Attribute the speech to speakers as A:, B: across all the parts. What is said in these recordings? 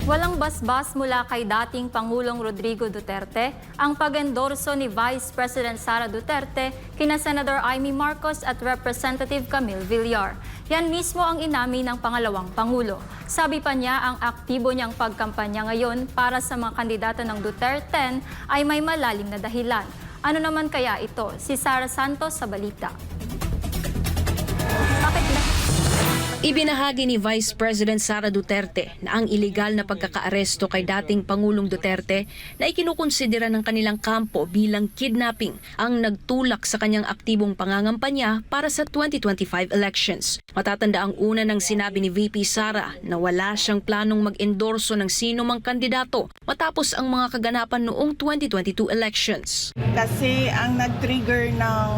A: Walang basbas mula kay dating Pangulong Rodrigo Duterte ang pag-endorso ni Vice President Sara Duterte kina Senator Amy Marcos at Representative Camille Villar. Yan mismo ang inamin ng pangalawang Pangulo. Sabi pa niya ang aktibo niyang pagkampanya ngayon para sa mga kandidato ng Duterte ay may malalim na dahilan. Ano naman kaya ito? Si Sara Santos sa balita.
B: Ibinahagi ni Vice President Sara Duterte na ang iligal na pagkakaaresto kay dating Pangulong Duterte na ikinukonsidera ng kanilang kampo bilang kidnapping ang nagtulak sa kanyang aktibong pangangampanya para sa 2025 elections. Matatanda ang una ng sinabi ni VP Sara na wala siyang planong mag-endorso ng sino mang kandidato matapos ang mga kaganapan noong 2022 elections.
C: Kasi ang nag-trigger ng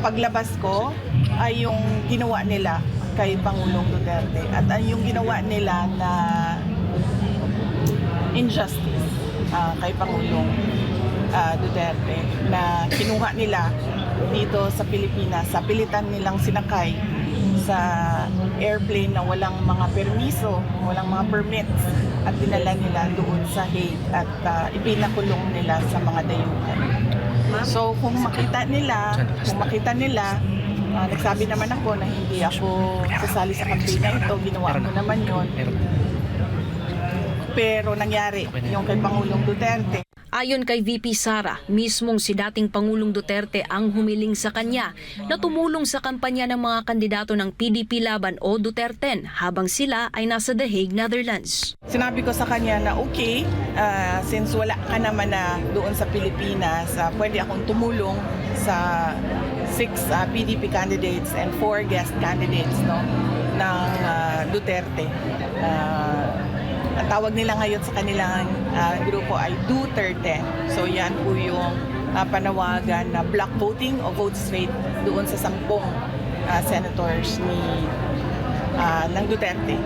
C: paglabas ko ay yung ginawa nila kay Pangulong Duterte at yung ginawa nila na injustice kay Pangulong Duterte na kinuha nila dito sa Pilipinas, sa pilitan nilang sinakay sa airplane na walang mga permiso, walang mga permits at dinala nila doon sa Hague at ipinakulong nila sa mga dayuhan. So kung makita nila, nagsabi naman ako na hindi ako sasali sa kampanya ito, ginawa ko naman yon. Pero nangyari yung kay Pangulong Duterte.
B: Ayon kay VP Sara, mismong si dating Pangulong Duterte ang humiling sa kanya na tumulong sa kampanya ng mga kandidato ng PDP Laban o Duterte habang sila ay nasa The Hague, Netherlands.
C: Sinabi ko sa kanya na okay, since wala ka naman na doon sa Pilipinas, pwede akong tumulong sa 6 PDP candidates and 4 guest candidates ng Duterte. Ang tawag nila ngayon sa kanilang grupo ay Duterte. So yan po yung panawagan na block voting o vote straight doon sa 10 senators ng Duterte.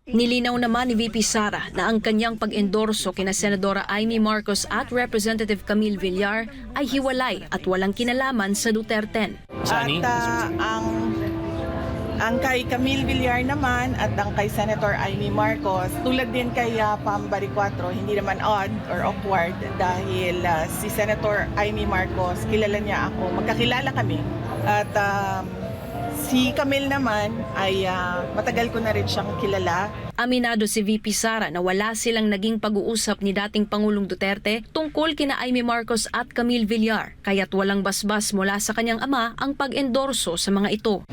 B: Nilinaw naman ni VP Sara na ang kanyang pag-endorso kina Senadora Amy Marcos at Representative Camille Villar ay hiwalay at walang kinalaman sa Duterte.
C: At ang kay Camille Villar naman at ang kay Senator Amy Marcos, tulad din kay Pam Bariccuatro, hindi naman odd or awkward dahil si Senator Amy Marcos, kilala niya ako, magkakilala kami. At si Camille naman ay matagal ko na rin siyang kilala.
B: Aminado si VP Sara na wala silang naging pag-uusap ni dating Pangulong Duterte tungkol kina Amy Marcos at Camille Villar, kaya't walang basbas mula sa kanyang ama ang pag-endorso sa mga ito.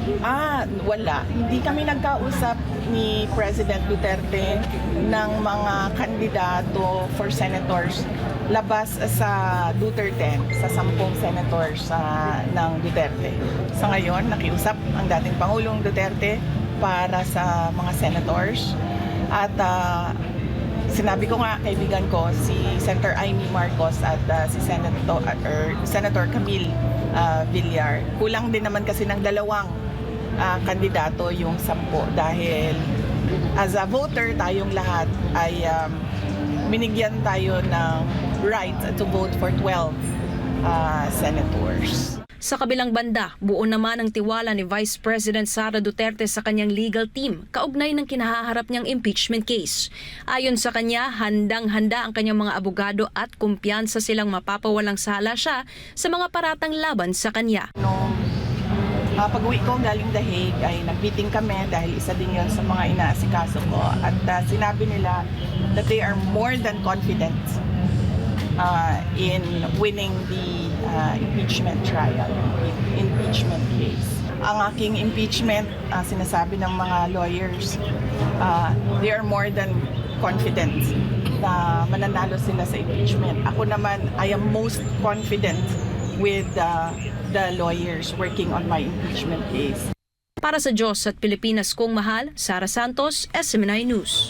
C: Wala. Hindi kami nagkausap ni President Duterte ng mga kandidato for senators labas sa Duterte, sa 10 senators ng Duterte. Sa ngayon, nakiusap ang dating Pangulong Duterte para sa mga senators. At sinabi ko nga, kaibigan ko, si Senator Amy Marcos at si Senator Camille Villar. Kulang din naman kasi ng 2 kandidato yung 10 dahil as a voter, tayong lahat ay binigyan tayo ng right to vote for 12 senators.
B: Sa kabilang banda, buo naman ang tiwala ni Vice President Sara Duterte sa kanyang legal team kaugnay ng kinahaharap niyang impeachment case. Ayon sa kanya, handang-handa ang kanyang mga abogado at kumpiyansa silang mapapawalang sala siya sa mga paratang laban sa kanya.
C: Nung pag-uwi ko galing The Hague ay nag-meeting kami dahil isa din yun sa mga inaasikaso ko at sinabi nila that they are more than confident in winning the impeachment trial, impeachment case. Ang aking impeachment, sinasabi ng mga lawyers, they are more than confident na mananalo sila sa impeachment. Ako naman, I am most confident with the lawyers working on my impeachment case.
B: Para sa Diyos at Pilipinas kong mahal, Sara Santos, SMNI News.